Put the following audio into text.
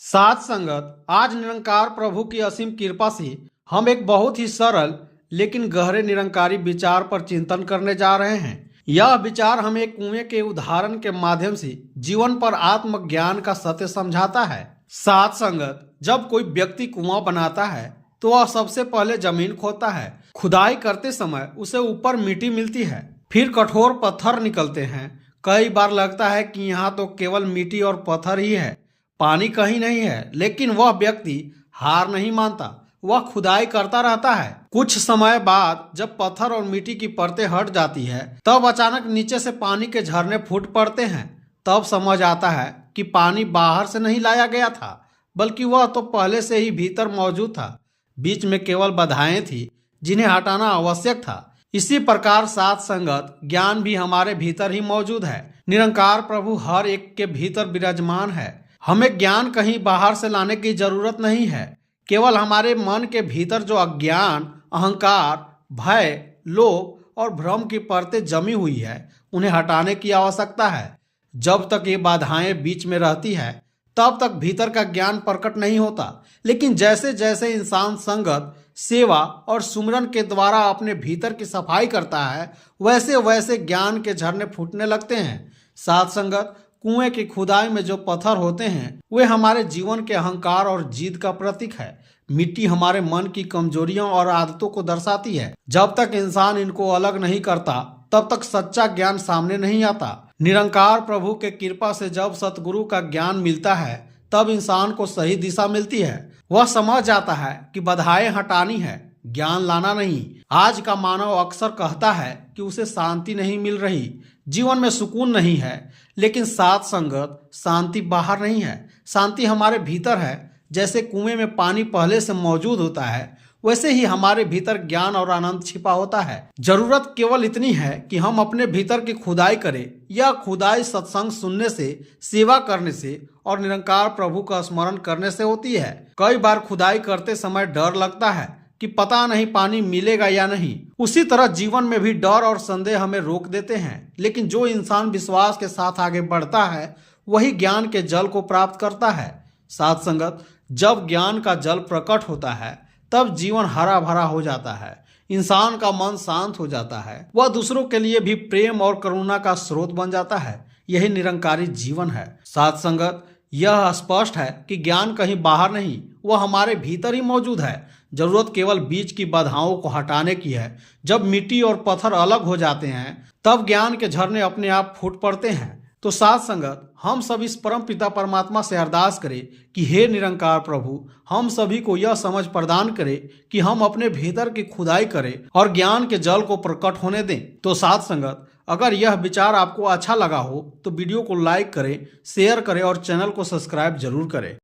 साथ संगत आज निरंकार प्रभु की असीम कृपा से हम एक बहुत ही सरल लेकिन गहरे निरंकारी विचार पर चिंतन करने जा रहे हैं। यह विचार हमें एक कुएं के उदाहरण के माध्यम से जीवन पर आत्मज्ञान का सत्य समझाता है। साथ संगत जब कोई व्यक्ति कुआं बनाता है तो वह सबसे पहले जमीन खोदता है। खुदाई करते समय उसे ऊपर मिट्टी मिलती है, फिर कठोर पत्थर निकलते हैं। कई बार लगता है कि यहाँ तो केवल मिट्टी और पत्थर ही है, पानी कहीं नहीं है, लेकिन वह व्यक्ति हार नहीं मानता। वह खुदाई करता रहता है। कुछ समय बाद जब पत्थर और मिट्टी की परतें हट जाती है तब अचानक नीचे से पानी के झरने फूट पड़ते हैं। तब समझ आता है कि पानी बाहर से नहीं लाया गया था, बल्कि वह तो पहले से ही भीतर मौजूद था। बीच में केवल बाधाएं थी जिन्हें हटाना आवश्यक था। इसी प्रकार साथ संगत ज्ञान भी हमारे भीतर ही मौजूद है। निरंकार प्रभु हर एक के भीतर विराजमान है। हमें ज्ञान कहीं बाहर से लाने की जरूरत नहीं है। केवल हमारे मन के भीतर जो अज्ञान, अहंकार, भय, लोभ और भ्रम की परतें जमी हुई है उन्हें हटाने की आवश्यकता है। जब तक ये बाधाएं बीच में रहती है तब तक भीतर का ज्ञान प्रकट नहीं होता। लेकिन जैसे जैसे इंसान संगत, सेवा और सुमिरन के द्वारा अपने भीतर की सफाई करता है वैसे वैसे ज्ञान के झरने फूटने लगते हैं। साथ संगत कुएं की खुदाई में जो पत्थर होते हैं वे हमारे जीवन के अहंकार और जिद का प्रतीक है। मिट्टी हमारे मन की कमजोरियों और आदतों को दर्शाती है। जब तक इंसान इनको अलग नहीं करता तब तक सच्चा ज्ञान सामने नहीं आता। निरंकार प्रभु के कृपा से जब सतगुरु का ज्ञान मिलता है तब इंसान को सही दिशा मिलती है। वह समझ जाता है कि बाधाएं हटानी है, ज्ञान लाना नहीं। आज का मानव अक्सर कहता है कि उसे शांति नहीं मिल रही, जीवन में सुकून नहीं है। लेकिन साथ संगत शांति बाहर नहीं है, शांति हमारे भीतर है। जैसे कुएं में पानी पहले से मौजूद होता है वैसे ही हमारे भीतर ज्ञान और आनंद छिपा होता है। जरूरत केवल इतनी है कि हम अपने भीतर की खुदाई करें। यह खुदाई सत्संग सुनने से, सेवा करने से और निरंकार प्रभु का स्मरण करने से होती है। कई बार खुदाई करते समय डर लगता है कि पता नहीं पानी मिलेगा या नहीं। उसी तरह जीवन में भी डर और संदेह हमें रोक देते हैं। लेकिन जो इंसान विश्वास के साथ आगे बढ़ता है वही ज्ञान के जल को प्राप्त करता है। साथ संगत जब ज्ञान का जल प्रकट होता है तब जीवन हरा भरा हो जाता है। इंसान का मन शांत हो जाता है। वह दूसरों के लिए भी प्रेम और करुणा का स्रोत बन जाता है। यही निरंकारी जीवन है। साथ संगत यह स्पष्ट है कि ज्ञान कहीं बाहर नहीं, वह हमारे भीतर ही मौजूद है। जरूरत केवल बीच की बाधाओं को हटाने की है। जब मिट्टी और पत्थर अलग हो जाते हैं तब ज्ञान के झरने अपने आप फूट पड़ते हैं। तो साथ संगत हम सब इस परम पिता परमात्मा से अरदास करें कि हे निरंकार प्रभु, हम सभी को यह समझ प्रदान करें कि हम अपने भीतर की खुदाई करें और ज्ञान के जल को प्रकट होने दें। तो साथ संगत अगर यह विचार आपको अच्छा लगा हो तो वीडियो को लाइक करें, शेयर करें और चैनल को सब्सक्राइब जरूर करें।